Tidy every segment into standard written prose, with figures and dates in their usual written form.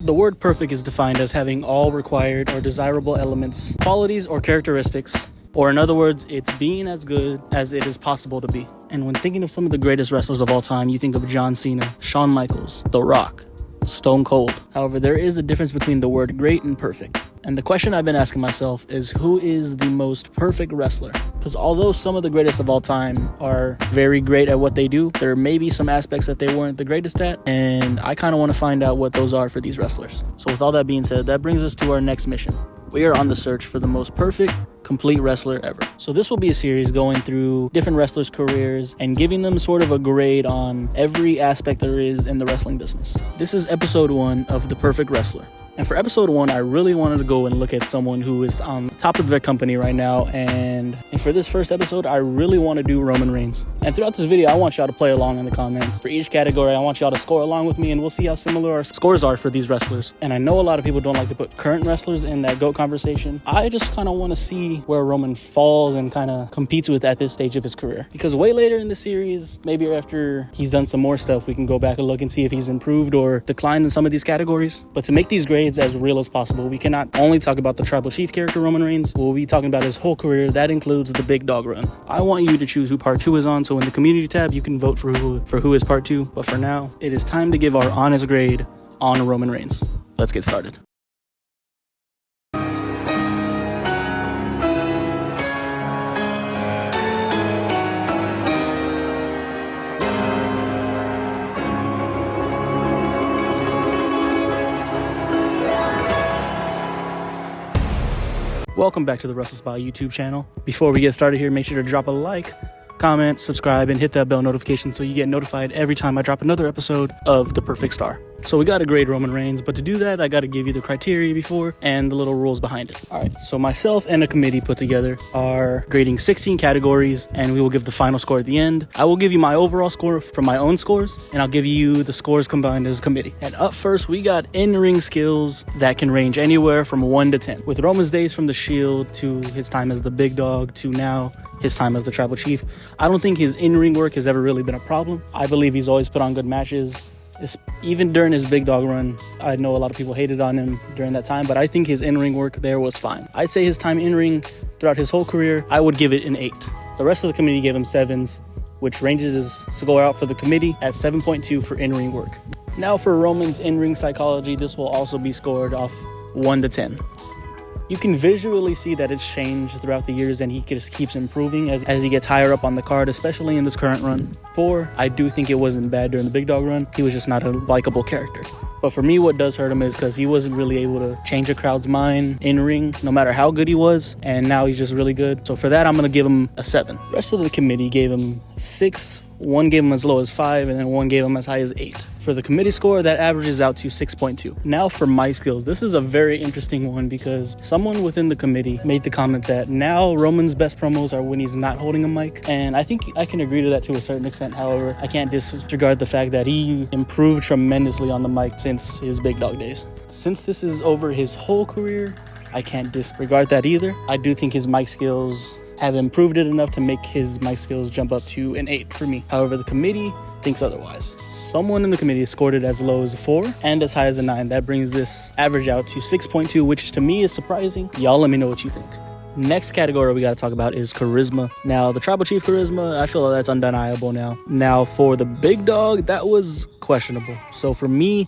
The word perfect is defined as having all required or desirable elements, qualities, or characteristics, or in other words, it's being as good as it is possible to be. And when thinking of some of the greatest wrestlers of all time, you think of John Cena, Shawn Michaels, The Rock, Stone Cold. However, there is a difference between the word great and perfect. And the question I've been asking myself is, who is the most perfect wrestler? Because although some of the greatest of all time are very great at what they do, there may be some aspects that they weren't the greatest at, and I kind of want to find out what those are for these wrestlers. So with all that being said, that brings us to our next mission. We are on the search for the most perfect, complete wrestler ever. So this will be a series going through different wrestlers' careers and giving them sort of a grade on every aspect there is in the wrestling business. This is episode 1 of The Perfect Wrestler. And for episode 1, I really wanted to go and look at someone who is on top of their company right now. And for this first episode, I really want to do Roman Reigns. And throughout this video, I want y'all to play along in the comments. For each category, I want y'all to score along with me, and we'll see how similar our scores are for these wrestlers. And I know a lot of people don't like to put current wrestlers in that GOAT conversation. I just kind of want to see where Roman falls and kind of competes with at this stage of his career. Because way later in the series, maybe after he's done some more stuff, we can go back and look and see if he's improved or declined in some of these categories. But to make these grades as real as possible, we cannot only talk about the Tribal Chief character Roman Reigns. We'll be talking about his whole career. That includes the Big Dog run. I want you to choose who part 2 is on, so in the community tab you can vote for who is part 2. But for now, it is time to give our honest grade on Roman Reigns. Let's get started. Welcome back to the WrestleSpot YouTube channel. Before we get started here, make sure to drop a like, comment, subscribe, and hit that bell notification so you get notified every time I drop another episode of The Perfect Star. So we got to grade Roman Reigns, but to do that, I got to give you the criteria before and the little rules behind it. All right, so myself and a committee put together are grading 16 categories, and we will give the final score at the end. I will give you my overall score from my own scores, and I'll give you the scores combined as a committee. And up first, we got in-ring skills that can range anywhere from 1 to 10. With Roman's days from the Shield to his time as the Big Dog to now his time as the Tribal Chief, I don't think his in-ring work has ever really been a problem. I believe he's always put on good matches. Even during his Big Dog run, I know a lot of people hated on him during that time, but I think his in-ring work there was fine. I'd say his time in-ring throughout his whole career, I would give it an 8. The rest of the committee gave him 7s, which ranges his score out for the committee at 7.2 for in-ring work. Now for Roman's in-ring psychology, this will also be scored off 1 to 10. You can visually see that it's changed throughout the years, and he just keeps improving as he gets higher up on the card, especially in this current run. 4, I do think it wasn't bad during the Big Dog run. He was just not a likable character. But for me, what does hurt him is because he wasn't really able to change a crowd's mind in ring, no matter how good he was, and now he's just really good. So for that, I'm going to give him a 7. The rest of the committee gave him 6, 1 gave him as low as 5, and then 1 gave him as high as 8. For the committee score, that averages out to 6.2. Now for my skills, this is a very interesting one because someone within the committee made the comment that now Roman's best promos are when he's not holding a mic, and I think I can agree to that to a certain extent. However, I can't disregard the fact that he improved tremendously on the mic since his Big Dog days. Since this is over his whole career, I can't disregard that either. I do think his mic skills have improved it enough to make his mic skills jump up to an 8 for me. However, the committee thinks otherwise. Someone in the committee scored it as low as a 4 and as high as a 9. That brings this average out to 6.2, which to me is surprising. Y'all let me know what you think. Next category we got to talk about is charisma. Now, the Tribal Chief charisma, I feel like that's undeniable now. Now, for the Big Dog, that was questionable. So for me,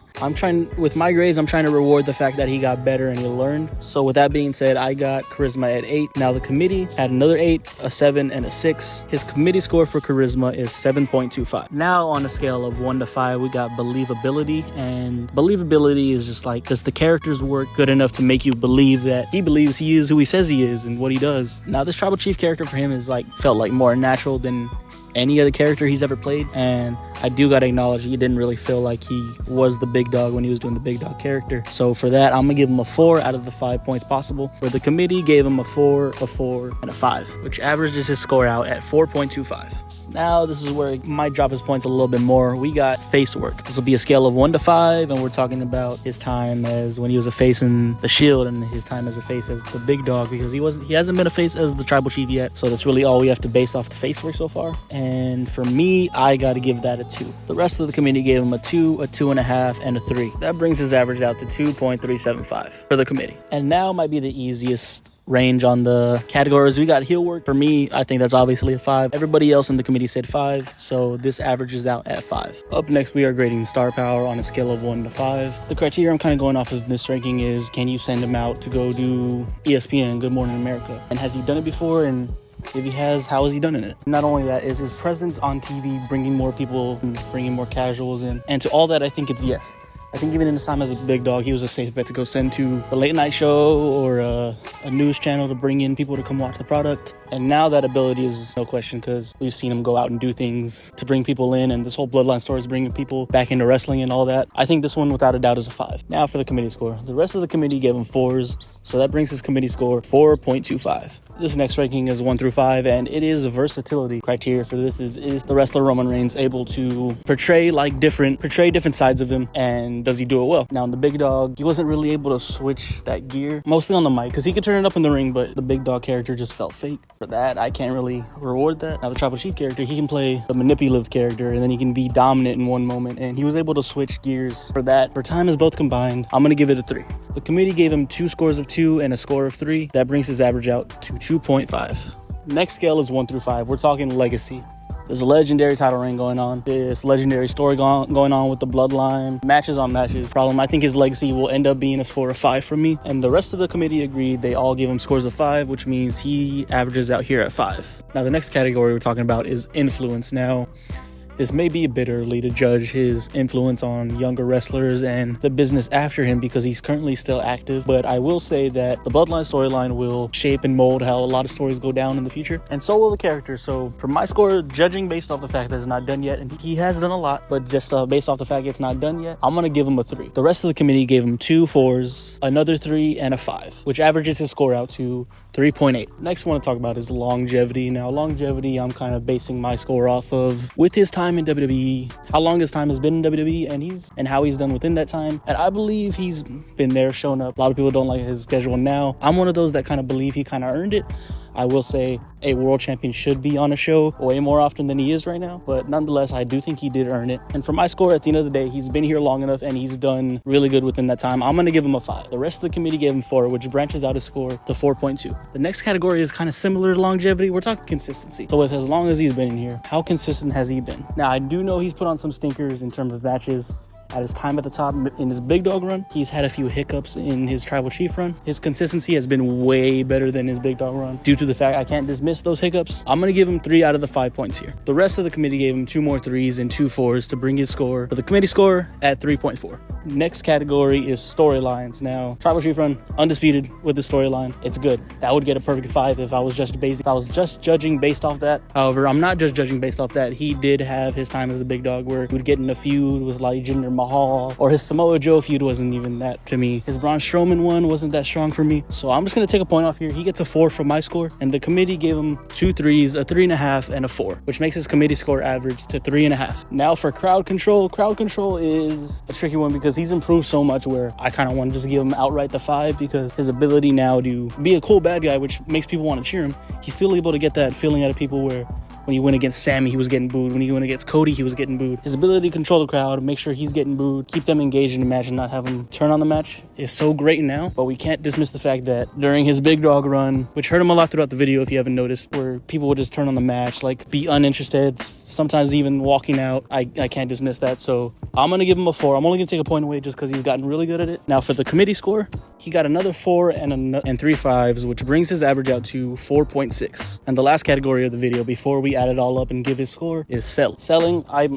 with my grades, I'm trying to reward the fact that he got better and he learned. So with that being said, I got charisma at 8. Now the committee had another 8, a 7, and a 6. His committee score for charisma is 7.25. Now on a scale of 1 to 5, we got believability. And believability is just like, does the character's work good enough to make you believe that he believes he is who he says he is and what he does? Now this Tribal Chief character for him is felt like more natural than any other character he's ever played, and I do gotta acknowledge he didn't really feel like he was the Big Dog when he was doing the Big Dog character. So for that, I'm gonna give him a 4 out of the 5 points possible. For the committee, gave him a 4, and a 5, which averages his score out at 4.25. Now this is where it might drop his points a little bit more. We got face work. This will be a scale of 1 to 5, and we're talking about his time as when he was a face in the Shield and his time as a face as the big dog, because he hasn't been a face as the tribal chief yet. So that's really all we have to base off the face work so far. And for me, I got to give that a 2. The rest of the committee gave him a 2, a 2.5, and a 3. That brings his average out to 2.375 for the committee. And now might be the easiest range on the categories. We got heel work. For me, I think that's obviously a 5. Everybody else in the committee said 5, so this averages out at 5. Up next, we are grading star power on a scale of 1 to 5. The criteria I'm kind of going off of this ranking is, can you send him out to go do ESPN, Good Morning America? And has he done it before? And if he has, how has he done in it? Not only that, is his presence on TV bringing more people, bringing more casuals in? And to all that, I think it's yes. I think even in his time as a big dog, he was a safe bet to go send to a late night show or a news channel to bring in people to come watch the product. And now that ability is no question, because we've seen him go out and do things to bring people in, and this whole bloodline story is bringing people back into wrestling and all that. I think this one, without a doubt, is a 5. Now for the committee score. The rest of the committee gave him 4s, so that brings his committee score 4.25. This next ranking is 1 through 5, and it is a versatility criteria for this. Is the wrestler Roman Reigns able to portray different sides of him, and does he do it well? Now in the big dog, he wasn't really able to switch that gear, mostly on the mic, because he could turn it up in the ring, but the big dog character just felt fake. For that, I can't really reward that. Now the tribal chief character, he can play the manipulative character, and then he can be dominant in one moment, and he was able to switch gears for that. For time is both combined, I'm gonna give it a 3. The committee gave him 2 scores of 2 and a score of 3. That brings his average out to 2.5. Next scale is 1 through 5. We're talking legacy. There's a legendary title reign going on. This legendary story going on with the bloodline. Matches on matches. Problem, I think his legacy will end up being a score of 5 from me. And the rest of the committee agreed. They all give him scores of 5, which means he averages out here at 5. Now, the next category we're talking about is influence. Now, this may be a bit early to judge his influence on younger wrestlers and the business after him, because he's currently still active. But I will say that the bloodline storyline will shape and mold how a lot of stories go down in the future, and so will the character. So for my score, judging based off the fact that it's not done yet, and he has done a lot, but just based off the fact it's not done yet, I'm gonna give him a 3. The rest of the committee gave him 2 4s, another 3, and a 5, which averages his score out to 3.8. Next I want to talk about is longevity. Now longevity, I'm kind of basing my score off of with his time in WWE, how long his time has been in WWE, and how he's done within that time. And I believe he's been there, shown up. A lot of people don't like his schedule now. I'm one of those that kind of believe he kind of earned it. I will say a world champion should be on a show way more often than he is right now, but nonetheless, I do think he did earn it. And for my score, at the end of the day, he's been here long enough and he's done really good within that time. I'm going to give him a 5. The rest of the committee gave him 4, which branches out his score to 4.2. The next category is kind of similar to longevity. We're talking consistency. So with as long as he's been in here, how consistent has he been? Now, I do know he's put on some stinkers in terms of matches. At his time at the top in his big dog run, he's had a few hiccups in his tribal chief run. His consistency has been way better than his big dog run. Due to the fact I can't dismiss those hiccups, I'm going to give him 3 out of the 5 points here. The rest of the committee gave him 2 more 3s and 2 4s to bring his score for the committee score at 3.4. Next category is storylines. Now, tribal chief run, undisputed with the storyline. It's good. That would get a perfect 5 if I was just judging based off that. However, I'm not just judging based off that. He did have his time as the big dog where he would get in a feud with like Jinder Mahal, or his Samoa Joe feud wasn't even that to me. His Braun Strowman one wasn't that strong for me. So I'm just going to take a point off here. He gets a 4 from my score, and the committee gave him 2 3s, a 3.5, and a 4, which makes his committee score average to 3.5. Now for crowd control is a tricky one because he's improved so much where I kind of want to just give him outright the 5, because his ability now to be a cool bad guy, which makes people want to cheer him, he's still able to get that feeling out of people where when he went against Sammy, he was getting booed. When he went against Cody, he was getting booed. His ability to control the crowd, make sure he's getting booed, keep them engaged in the match and not have them turn on the match is so great now. But we can't dismiss the fact that during his big dog run, which hurt him a lot throughout the video if you haven't noticed, where people would just turn on the match, like be uninterested, sometimes even walking out. I can't dismiss that. So I'm going to give him a 4. I'm only going to take a point away just because he's gotten really good at it. Now for the committee score, he got another 4 and 3 5s, which brings his average out to 4.6. And the last category of the video before we add it all up and give his score is selling. I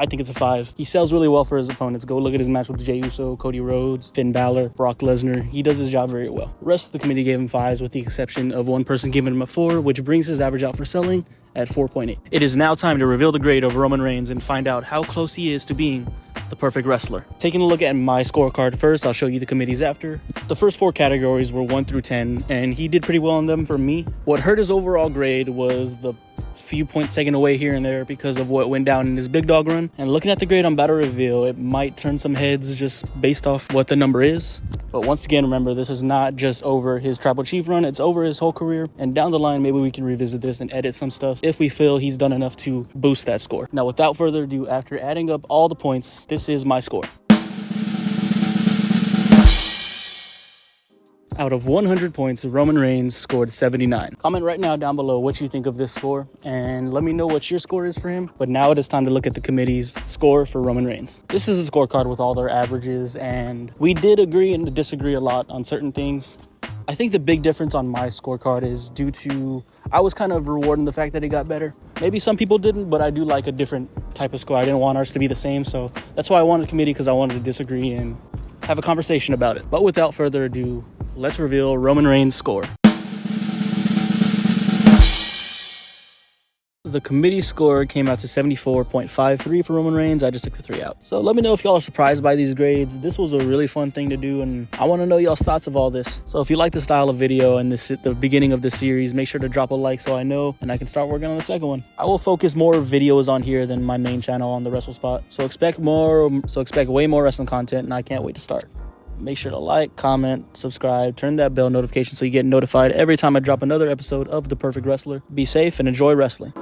think it's a 5. He sells really well for his opponents. Go look at his match with Jey Uso, Cody Rhodes, Finn Balor, Brock Lesnar. He does his job very well. The rest of the committee gave him 5s with the exception of one person giving him a 4, which brings his average out for selling at 4.8. It is now time to reveal the grade of Roman Reigns and find out how close he is to being the perfect wrestler. Taking a look at my scorecard first, I'll show you the committees after. The first 4 categories were 1 through 10, and he did pretty well on them for me. What hurt his overall grade was the few points taken away here and there because of what went down in his big dog run. And looking at the grade I'm about to reveal, it might turn some heads just based off what the number is. But once again, remember, this is not just over his Tribal Chief run, it's over his whole career. And down the line, maybe we can revisit this and edit some stuff if we feel he's done enough to boost that score. Now, without further ado, after adding up all the points, this is my score. Out of 100 points, Roman Reigns scored 79. Comment right now down below what you think of this score, and let me know what your score is for him. But now it is time to look at the committee's score for Roman Reigns. This is the scorecard with all their averages, and we did agree and disagree a lot on certain things. I think the big difference on my scorecard is due to I was kind of rewarding the fact that he got better. Maybe some people didn't, but I do like a different type of score. I didn't want ours to be the same, so that's why I wanted a committee, because I wanted to disagree and have a conversation about it. But without further ado, let's reveal Roman Reigns' score. The committee score came out to 74.53 for Roman Reigns. I just took the 3 out. So let me know if y'all are surprised by these grades. This was a really fun thing to do, and I want to know y'all's thoughts of all this. So if you like the style of video and this the beginning of this series, make sure to drop a like so I know and I can start working on the second one. I will focus more videos on here than my main channel on the Wrestle Spot. So expect way more wrestling content, and I can't wait to start. Make sure to like, comment, subscribe, turn that bell notification so you get notified every time I drop another episode of The Perfect Wrestler. Be safe and enjoy wrestling.